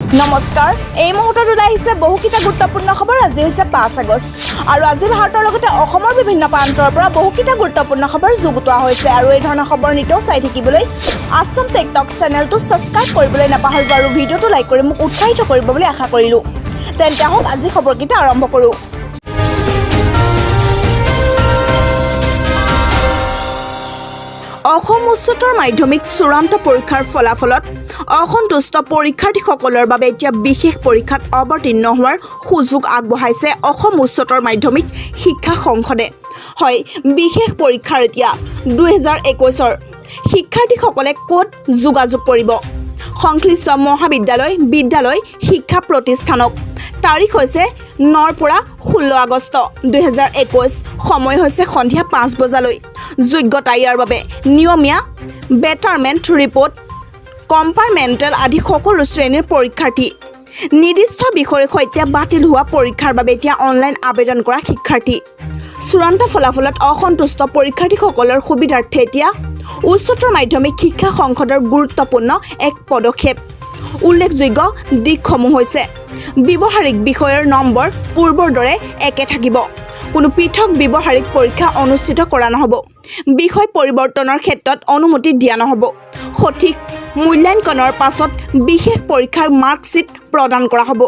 নমস্কাৰ এই মুহূৰ্তত ওলাই আহিছে বহুকিটা গুৰুত্বপূৰ্ণ খবৰ আজি হৈছে 5 আগষ্ট আৰু আজি ভাৰতৰ লগতে অসমৰ বিভিন্ন প্ৰান্তৰ পৰা বহুকিটা গুৰুত্বপূৰ্ণ খবৰ যুগুতোৱা হৈছে আৰু এই ধৰণৰ খবৰ নিতৌ চাই থাকিবলৈ আসাম টেকটক চেনেলটো সাবস্ক্ৰাইব কৰিবলৈ নাপাহৰিব আৰু ভিডিঅটো লাইক কৰি মোক উৎসাহিত কৰিব বুলি আশা কৰিলো তেন্তে আহক আজি খবৰকিটা আৰম্ভ কৰো অসম উচ্চতৰ মাধ্যমিক চূড়ান্ত পৰীক্ষাৰ ফলাফলত অসন্তুষ্ট পৰীক্ষাৰ্থীসকলৰ বাবে এতিয়া বিশেষ পৰীক্ষাত অৱতীৰ্ণ হোৱাৰ সুযোগ আগবঢ়াইছে অসম উচ্চতৰ মাধ্যমিক শিক্ষা সংসদে হয় বিশেষ পৰীক্ষাৰ এতিয়া 2021ৰ শিক্ষাৰ্থীসকলে ক'ত যোগাযোগ কৰিব সংশ্লিষ্ট মহাবিদ্যালয় বিদ্যালয় শিক্ষা প্ৰতিষ্ঠানক তাৰিখ হৈছে 9 পৰা 16 আগষ্ট 2021 সময় হৈছে সন্ধিয়া 5 বজালৈ যোগ্যতা ইয়াৰ বাবে নিয়মীয়া বেটাৰমেণ্ট ৰিপৰ্ট কম্পাৰ্টমেণ্টেল আদি সকলো শ্ৰেণীৰ পৰীক্ষাৰ্থী নিৰ্দিষ্ট বিষয়ৰ সৈতে বাতিল হোৱা পৰীক্ষাৰ বাবে এতিয়া অনলাইন আবেদন কৰা শিক্ষাৰ্থী চূড়ান্ত ফলাফলত অসন্তুষ্ট পৰীক্ষাৰ্থীসকলৰ সুবিধাৰ্থে এতিয়া উচ্চতৰ মাধ্যমিক শিক্ষা সংসদৰ গুৰুত্বপূৰ্ণ এক পদক্ষেপ উল্লেখযোগ্য দিশসমূহ হৈছে ব্যৱহাৰিক বিষয়ৰ নম্বৰ পূৰ্বৰ দৰে একে থাকিব কোনো পৃথক ব্যৱহাৰিক পৰীক্ষা অনুষ্ঠিত কৰা নহ'ব বিষয় পৰিৱৰ্তনৰ ক্ষেত্ৰত অনুমতি দিয়া নহ'ব সঠিক মূল্যাংকনৰ পাছত বিশেষ পৰীক্ষাৰ মাৰ্কশ্বিট প্ৰদান কৰা হ'ব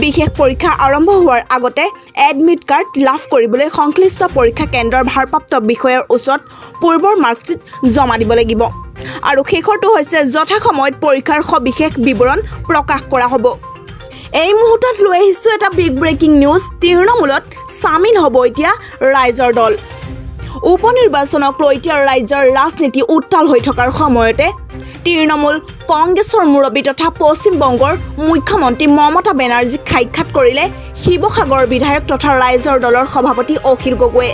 বিশেষ পৰীক্ষা আৰম্ভ হোৱাৰ আগতে এডমিট কাৰ্ড লাভ কৰিবলৈ সংশ্লিষ্ট পৰীক্ষা কেন্দ্ৰৰ ভাৰপ্ৰাপ্ত বিষয়াৰ ওচৰত পূৰ্বৰ মাৰ্কশ্বিট জমা দিব লাগিব আৰু শেষৰটো হৈছে যথাসময়ত পৰীক্ষাৰ সবিশেষ বিৱৰণ প্ৰকাশ কৰা হ'ব এই মুহূৰ্তত লৈ আহিছোঁ এটা বিগ ব্ৰেকিং নিউজ তৃণমূলত চামিল হ'ব এতিয়া ৰাইজৰ দল উপনিৰ্বাচনক লৈ এতিয়া ৰাজ্যৰ ৰাজনীতি উত্তাল হৈ থকাৰ সময়তে তৃণমূল কংগ্ৰেছৰ মুৰব্বী তথা পশ্চিম বংগৰ মুখ্যমন্ত্ৰী মমতা বেনাৰ্জীক সাক্ষাৎ কৰিলে শিৱসাগৰ বিধায়ক তথা ৰাইজৰ দলৰ সভাপতি অখিল গগৈয়ে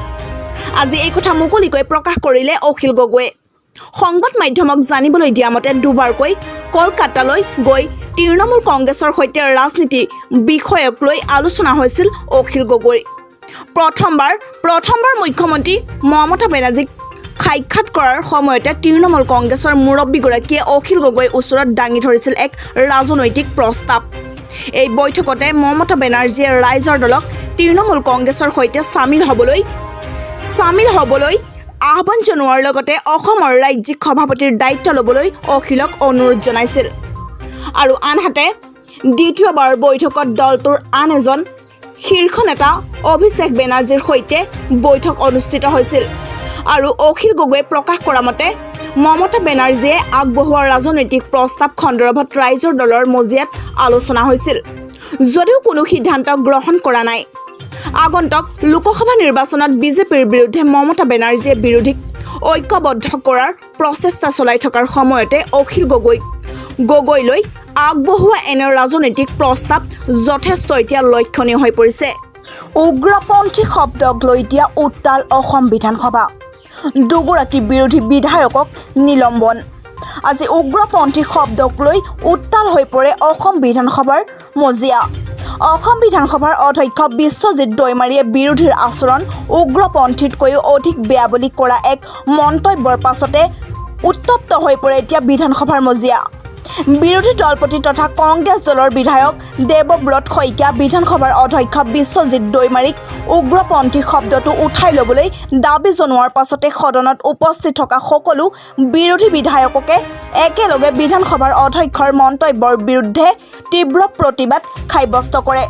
আজি এই কথা মুকলিকৈ প্ৰকাশ কৰিলে অখিল গগৈয়ে সংবাদ মাধ্যমক জানিবলৈ দিয়া মতে দুবাৰকৈ কলকাতালৈ গৈ তৃণমূল কংগ্ৰেছৰ সৈতে ৰাজনীতি বিষয়ক লৈ আলোচনা হৈছিল অখিল গগৈ প্ৰথমবাৰ মুখ্যমন্ত্ৰী মমতা বেনাৰ্জীক সাক্ষাৎ কৰাৰ সময়তে তৃণমূল কংগ্ৰেছৰ মুৰব্বীগৰাকীয়ে অখিল গগৈৰ ওচৰত দাঙি ধৰিছিল এক ৰাজনৈতিক প্ৰস্তাৱ এই বৈঠকতে মমতা বেনাৰ্জীয়ে ৰাইজৰ দলক তৃণমূল কংগ্ৰেছৰ সৈতে চামিল হ'বলৈ আহ্বান জনোৱাৰ লগতে অসমৰ ৰাজ্যিক সভাপতিৰ দায়িত্ব ল'বলৈ অখিলক অনুৰোধ জনাইছিল আৰু আনহাতে দ্বিতীয়বাৰ বৈঠকত দলটোৰ আন এজন শীৰ্ষ নেতা অভিষেক বেনাৰ্জীৰ সৈতে বৈঠক অনুষ্ঠিত হৈছিল আৰু অখিল গগৈয়ে প্ৰকাশ কৰা মতে মমতা বেনাৰ্জীয়ে আগবঢ়োৱা ৰাজনৈতিক প্ৰস্তাৱ সন্দৰ্ভত ৰাইজৰ দলৰ মজিয়াত আলোচনা হৈছিল যদিও কোনো সিদ্ধান্ত গ্ৰহণ কৰা নাই আগন্তুক লোকসভা নিৰ্বাচনত বিজেপিৰ বিৰুদ্ধে মমতা বেনাৰ্জীয়ে বিৰোধীক ঐক্যবদ্ধ কৰাৰ প্ৰচেষ্টা চলাই থকাৰ সময়তে অখিল গগৈলৈ আগবঢ়োৱা এনে ৰাজনৈতিক প্ৰস্তাৱ যথেষ্ট এতিয়া লক্ষণীয় হৈ পৰিছে উগ্ৰপন্থী শব্দক লৈ এতিয়া উত্তাল অসম বিধানসভা দুগৰাকী বিৰোধী বিধায়কক নিলম্বন আজি উগ্ৰপন্থী শব্দক লৈ উত্তাল হৈ পৰে অসম বিধানসভাৰ মজিয়া অসম বিধানসভাৰ অধ্যক্ষ বিশ্বজিৎ দৈমাৰীয়ে বিৰোধীৰ আচৰণ উগ্ৰপন্থীতকৈও অধিক বেয়া বুলি কৰা এক মন্তব্যৰ পাছতে উত্তপ্ত হৈ পৰে এতিয়া বিধানসভাৰ মজিয়া বিৰোধী দলপতি তথা কংগ্ৰেছ দলৰ বিধায়ক দেৱব্ৰত শইকীয়া বিধানসভাৰ অধ্যক্ষ বিশ্বজিৎ দৈমাৰীক উগ্ৰপন্থী শব্দটো উঠাই ল'বলৈ দাবী জনোৱাৰ পাছতে সদনত উপস্থিত থকা সকলো বিৰোধী বিধায়ককে একেলগে বিধানসভাৰ অধ্যক্ষৰ মন্তব্যৰ বিৰুদ্ধে তীব্ৰ প্ৰতিবাদ সাব্যস্ত কৰে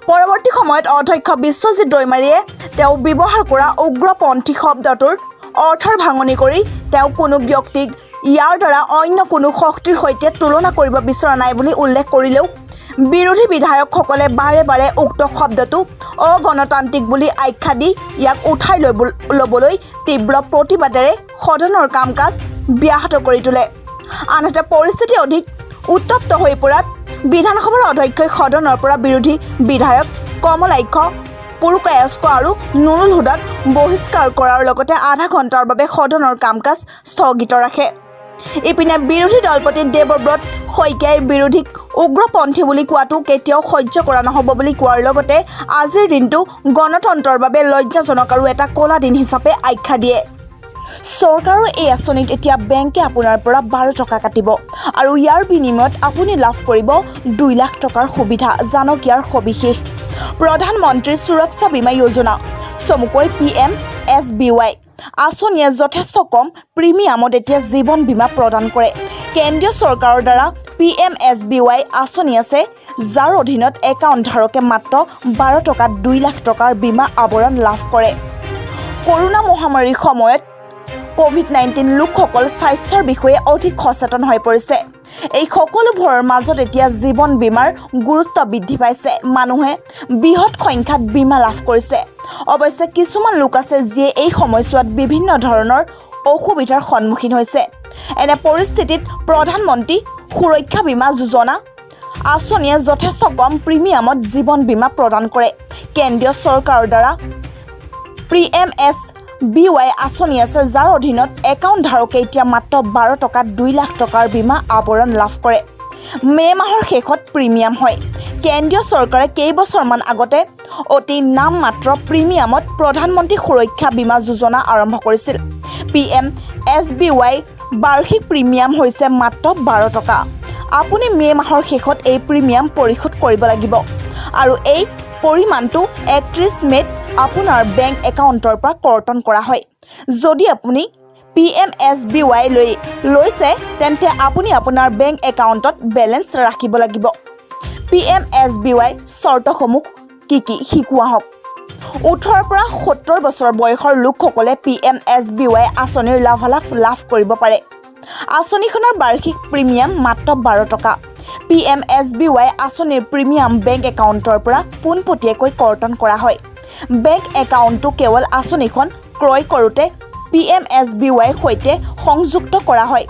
পৰৱৰ্তী সময়ত অধ্যক্ষ বিশ্বজিৎ দৈমাৰীয়ে তেওঁ ব্যৱহাৰ কৰা উগ্ৰপন্থী শব্দটোৰ অৰ্থৰ ভাঙনি কৰি তেওঁ কোনো ব্যক্তিক ইয়াৰ দ্বাৰা অন্য কোনো শক্তিৰ সৈতে তুলনা কৰিব বিচৰা নাই বুলি উল্লেখ কৰিলেও বিৰোধী বিধায়কসকলে বাৰে বাৰে উক্ত শব্দটো অগণতান্ত্ৰিক বুলি আখ্যা দি ইয়াক উঠাই ল'বলৈ তীব্ৰ প্ৰতিবাদেৰে সদনৰ কাম কাজ ব্যাহত কৰি তোলে আনহাতে পৰিস্থিতি অধিক উত্তপ্ত হৈ পৰাত বিধানসভাৰ অধ্যক্ষই সদনৰ পৰা বিৰোধী বিধায়ক কমলাক্ষ পুৰুকায়স্ক আৰু নুৰুল হুদাক বহিষ্কাৰ কৰাৰ লগতে আধা ঘণ্টাৰ বাবে সদনৰ কাম কাজ স্থগিত ৰাখে ইপিনে বিৰোধী দলপতি দেৱব্ৰত শইকীয়াই বিৰোধীক উগ্ৰপন্থী বুলি কোৱাটো কেতিয়াও সহ্য কৰা নহ'ব বুলি কোৱাৰ লগতে আজিৰ দিনটো গণতন্ত্ৰৰ বাবে লজ্জাজনক আৰু এটা ক'লা দিন হিচাপে আখ্যা দিয়ে চৰকাৰৰ এই আঁচনিত এতিয়া বেংকে আপোনাৰ পৰা 12 টকা কাটিব আৰু ইয়াৰ বিনিময়ত আপুনি লাভ কৰিব 2 লাখ টকাৰ সুবিধা। জানক ইয়াৰ সবিশেষ। প্ৰধানমন্ত্ৰী সুৰক্ষা বীমা যোজনা চমুকৈ PMSBY আঁচনিয়ে যথেষ্ট কম প্ৰিমিয়ামত এতিয়া জীৱন বীমা প্ৰদান কৰে। কেন্দ্ৰীয় চৰকাৰৰ দ্বাৰা PMSBY আঁচনি আছে, যাৰ অধীনত একাউণ্ট ধাৰকে মাত্ৰ 12 টকাত 2 লাখ টকাৰ বীমা আৱৰণ লাভ কৰে। কৰোনা মহামাৰীৰ সময়ত COVID-19 লোকসকল স্বাস্থ্যৰ বিষয়ে অধিক সচেতন হৈ পৰিছে। এই সকলোবোৰৰ মাজত এতিয়া জীৱন বীমাৰ গুৰুত্ব বৃদ্ধি পাইছে। মানুহে বৃহৎ সংখ্যাত বীমা লাভ কৰিছে। অৱশ্যে কিছুমান লোক আছে যিয়ে এই সময়ছোৱাত বিভিন্ন ধৰণৰ অসুবিধাৰ সন্মুখীন হৈছে। এনে পৰিস্থিতিত প্ৰধানমন্ত্ৰী সুৰক্ষা বীমা যোজনা আঁচনিয়ে যথেষ্ট কম প্ৰিমিয়ামত জীৱন বীমা প্ৰদান কৰে। কেন্দ্ৰীয় চৰকাৰৰ দ্বাৰা PMSBY আঁচনি আছে, যাৰ অধীনত একাউণ্ট ধাৰকে এতিয়া মাত্ৰ 12 টকাত 2 লাখ টকাৰ বীমা আৱৰণ লাভ কৰে। মে' মাহৰ শেষত প্ৰিমিয়াম হয়। কেন্দ্ৰীয় চৰকাৰে কেইবছৰমান আগতে অতি নামমাত্ৰ প্ৰিমিয়ামত প্ৰধানমন্ত্ৰী সুৰক্ষা বীমা যোজনা আৰম্ভ কৰিছিল। PMSBY বাৰ্ষিক প্ৰিমিয়াম হৈছে মাত্ৰ 12 টকা। আপুনি মে' মাহৰ শেষত এই প্ৰিমিয়াম পৰিশোধ কৰিব লাগিব আৰু এই পৰিমাণটো 31 মে'ত আপোনাৰ বেংক একাউণ্টৰ পৰা কৰ্তন কৰা হয়। যদি আপুনি PMSBY লৈছে তেন্তে আপুনি আপোনাৰ বেংক একাউণ্টত বেলেঞ্চ ৰাখিব লাগিব। PMSBY চৰ্তসমূহ কি শিকোৱা হওক। 18 পৰা 70 বছৰ বয়সৰ লোকসকলে PMSBY আঁচনিৰ লাভালাভ লাভ কৰিব পাৰে। আঁচনিখনৰ বাৰ্ষিক প্ৰিমিয়াম মাত্ৰ 12 টকা। PMSBY আঁচনিৰ প্ৰিমিয়াম বেংক একাউণ্টৰ পৰা পোনপটীয়াকৈ কৰ্তন কৰা হয়। বেংক একাউণ্টটো কেৱল আঁচনিখন ক্ৰয় কৰোঁতে PMSBYৰ সৈতে সংযুক্ত কৰা হয়।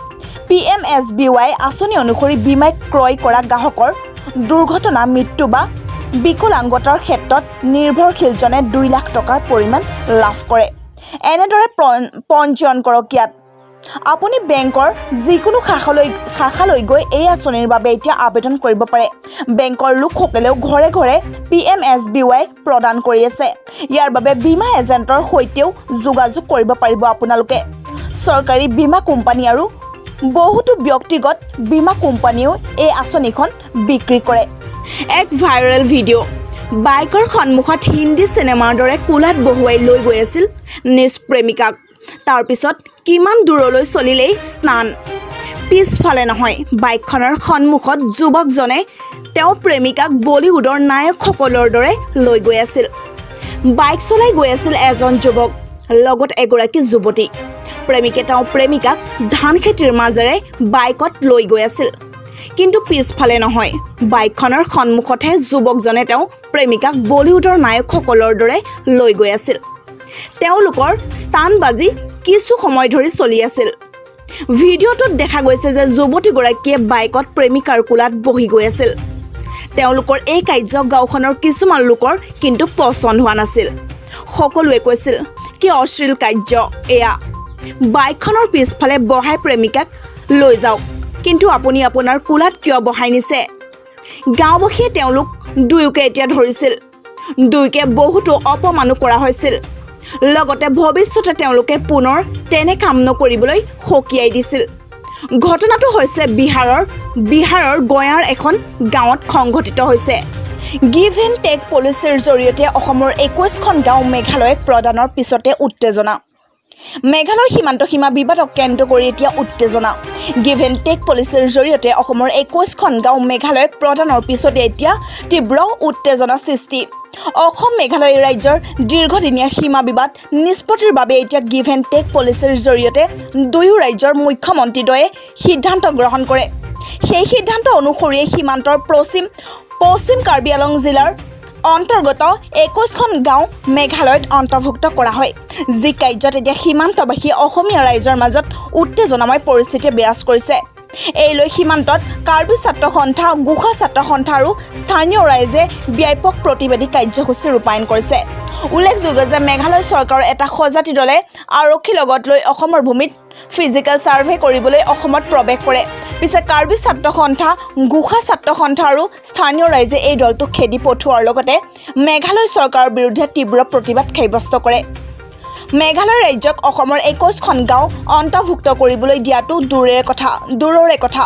PMSBY আঁচনি অনুসৰি বীমা ক্ৰয় কৰা গ্ৰাহকৰ দুৰ্ঘটনা, মৃত্যু বা বিকলাংগতাৰ ক্ষেত্ৰত নিৰ্ভৰশীলজনে 2 লাখ টকাৰ পৰিমাণ লাভ কৰে। এনেদৰে পঞ্জীয়ন কৰক ইয়াত। আপুনি বেংকৰ যিকোনো শাখালৈ গৈ এই আঁচনিৰ বাবে এতিয়া আবেদন কৰিব পাৰে। বেংকৰ লোকসকলেও ঘৰে ঘৰে PMSBY প্ৰদান কৰি আছে। ইয়াৰ বাবে বীমা এজেণ্টৰ সৈতেও যোগাযোগ কৰিব পাৰিব আপোনালোকে। চৰকাৰী বীমা কোম্পানী আৰু বহুতো ব্যক্তিগত বীমা কোম্পানীয়েও এই আঁচনিখন বিক্ৰী কৰে। এক ভাইৰেল ভিডিঅ'। বাইকৰ সন্মুখত হিন্দী চিনেমাৰ দৰে কোলাত বহুৱাই লৈ গৈ আছিল নিজ প্ৰেমিকাক। তাৰপিছত কিমান দূৰলৈ চলিলেই স্নান। পিছফালে নহয়, বাইকখনৰ সন্মুখত যুৱকজনে তেওঁৰ প্ৰেমিকাক বলিউডৰ নায়কসকলৰ দৰে লৈ গৈ আছিল। বাইক চলাই গৈ আছিল এজন যুৱক, লগত এগৰাকী যুৱতী। প্ৰেমিকে তেওঁৰ প্ৰেমিকাক ধান খেতিৰ মাজেৰে বাইকত লৈ গৈ আছিল। কিন্তু পিছফালে নহয়, বাইকখনৰ সন্মুখতহে যুৱকজনে তেওঁ প্ৰেমিকাক বলিউডৰ নায়কসকলৰ দৰে লৈ গৈ আছিল। তেওঁলোকৰ ষ্টাণ্টবাজি কিছু সময় ধৰি চলি আছিল। ভিডিঅ'টোত দেখা গৈছে যে যুৱতীগৰাকীয়ে বাইকত প্ৰেমিকাৰ কোলাত বহি গৈ আছিল। তেওঁলোকৰ এই কাৰ্য গাঁওখনৰ কিছুমান লোকৰ কিন্তু পচন্দ হোৱা নাছিল। সকলোৱে কৈছিল, কি অশ্লীল কাৰ্য এয়া। বাইকখনৰ পিছফালে বহাই প্ৰেমিকাক লৈ যাওক, কিন্তু আপুনি আপোনাৰ কোলাত কিয় বহাই নিছে? গাঁওবাসীয়ে তেওঁলোক দুয়োকে এতিয়া ধৰিছিল। দুয়োকে বহুতো অপমানো কৰা হৈছিল। লগতে ভৱিষ্যতে তেওঁলোকে পুনৰ তেনে কাম নকৰিবলৈ সকীয়াই দিছিল। ঘটনাটো হৈছে বিহাৰৰ গয়াৰ এখন গাঁৱত সংঘটিত হৈছে। গিভ এণ্ড টেক পলিচিৰ জৰিয়তে অসমৰ 21খন গাঁও মেঘালয়ক প্ৰদানৰ পিছতে উত্তেজনা। মেঘালয় সীমান্ত সীমা বিবাদক কেন্দ্ৰ কৰি এতিয়া উত্তেজনা। গিভ এণ্ড টেক পলিচিৰ জৰিয়তে অসমৰ 21খন গাঁও মেঘালয়ক প্ৰদানৰ পিছতে এতিয়া তীব্ৰ উত্তেজনা সৃষ্টি। অসম মেঘালয় ৰাজ্যৰ দীৰ্ঘদিনীয়া সীমা বিবাদ নিষ্পত্তিৰ বাবে এতিয়া গিভ এণ্ড টেক পলিচিৰ জৰিয়তে দুয়ো ৰাজ্যৰ মুখ্যমন্ত্ৰীদ্বয়ে সিদ্ধান্ত গ্ৰহণ কৰে। সেই সিদ্ধান্ত অনুসৰিয়ে সীমান্তৰ পশ্চিম কাৰ্বি আংলং জিলাৰ অন্তৰ্গত 21খন গাঁও মেঘালয়ত অন্তৰ্ভুক্ত কৰা হয়, যি কাৰ্যত এতিয়া সীমান্তবাসী অসমীয়া ৰাইজৰ মাজত উত্তেজনাময় পৰিস্থিতি বিৰাজ কৰিছে। এই লৈ সীমান্তত কাৰ্বি ছাত্ৰ সন্থা, গোৰ্খা ছাত্ৰ সন্থা আৰু স্থানীয় ৰাইজে ব্যাপক প্ৰতিবাদী কাৰ্যসূচী ৰূপায়ণ কৰিছে। উল্লেখযোগ্য যে মেঘালয় চৰকাৰৰ এটা সজাতি দলে আৰক্ষী লগত লৈ অসমৰ ভূমিত ফিজিকেল ছাৰ্ভে কৰিবলৈ অসমত প্ৰৱেশ কৰে। পিছে কাৰ্বি ছাত্ৰ সন্থা, গোৰ্খা ছাত্ৰ সন্থা আৰু স্থানীয় ৰাইজে এই দলটোক খেদি পঠোৱাৰ লগতে মেঘালয় চৰকাৰৰ বিৰুদ্ধে তীব্ৰ প্ৰতিবাদ সাব্যস্ত কৰে। মেঘালয় ৰাজ্যক অসমৰ 21খন গাঁও অন্তৰ্ভুক্ত কৰিবলৈ দিয়াটো দূৰৰে কথা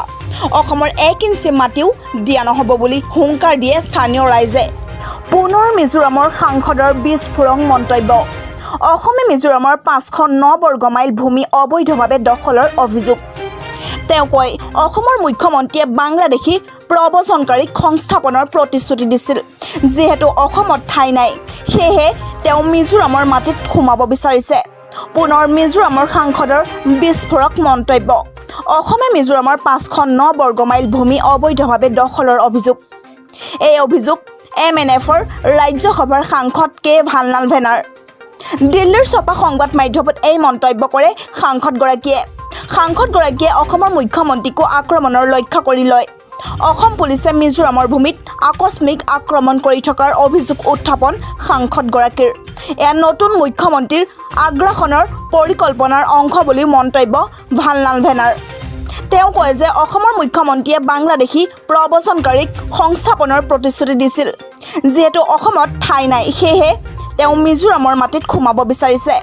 অসমৰ 1 ইঞ্চি মাটিও দিয়া নহ'ব বুলি হুংকাৰ দিয়ে স্থানীয় ৰাইজে পুনৰ মিজোৰামৰ সাংসদৰ বিস্ফোৰক মন্তব্য অসমে মিজোৰামৰ 509 বৰ্গ মাইল ভূমি অবৈধভাৱে দখলৰ অভিযোগ তেওঁ কয় অসমৰ মুখ্যমন্ত্ৰীয়ে বাংলাদেশী প্ৰব্ৰজনকাৰীক সংস্থাপনৰ প্ৰতিশ্ৰুতি দিছিল যেহেতু অসমত ঠাই নাই সেয়েহে তেওঁ মিজোৰামৰ মাটিত সোমাব বিচাৰিছে পুনৰ মিজোৰামৰ সাংসদৰ বিস্ফোৰক মন্তব্য অসমে মিজোৰামৰ 509 বৰ্গ মাইল ভূমি অবৈধভাৱে দখলৰ অভিযোগ এই অভিযোগ MNFৰ ৰাজ্যসভাৰ সাংসদ কে ভালনালভেনাৰ দিল্লীৰ ছপা সংবাদ মাধ্যমত এই মন্তব্য কৰে সাংসদগৰাকীয়ে অসমৰ মুখ্যমন্ত্ৰীকো আক্ৰমণৰ লক্ষ্য কৰি লয় অসম পুলিচে মিজোৰামৰ ভূমিত আকস্মিক আক্ৰমণ কৰি থকাৰ অভিযোগ উত্থাপন সাংসদগৰাকীৰ এয়া নতুন মুখ্যমন্ত্ৰীৰ আগ্ৰাসনৰ পৰিকল্পনাৰ অংশ বুলি মন্তব্য ভালনালভেনাৰ তেওঁ কয় যে অসমৰ মুখ্যমন্ত্ৰীয়ে বাংলাদেশী প্ৰব্ৰজনকাৰীক সংস্থাপনৰ প্ৰতিশ্ৰুতি দিছিল যেহেতু অসমত ঠাই নাই সেয়েহে তেওঁ মিজোৰামৰ মাটিত সোমাব বিচাৰিছে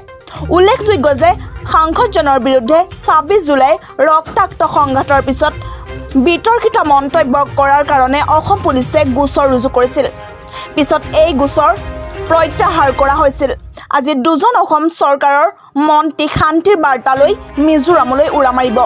উল্লেখযোগ্য যে সাংসদজনৰ বিৰুদ্ধে 26 জুলাইৰ ৰক্তাক্ত সংঘাতৰ পিছত বিতৰ্কিত মন্তব্য কৰাৰ কাৰণে অসম পুলিচে গোচৰ ৰুজু কৰিছিল পিছত এই গোচৰ প্ৰত্যাহাৰ কৰা হৈছিল আজি দুজন অসম চৰকাৰৰ মন্ত্ৰী শান্তিৰ বাৰ্তা লৈ মিজোৰামলৈ উৰা মাৰিব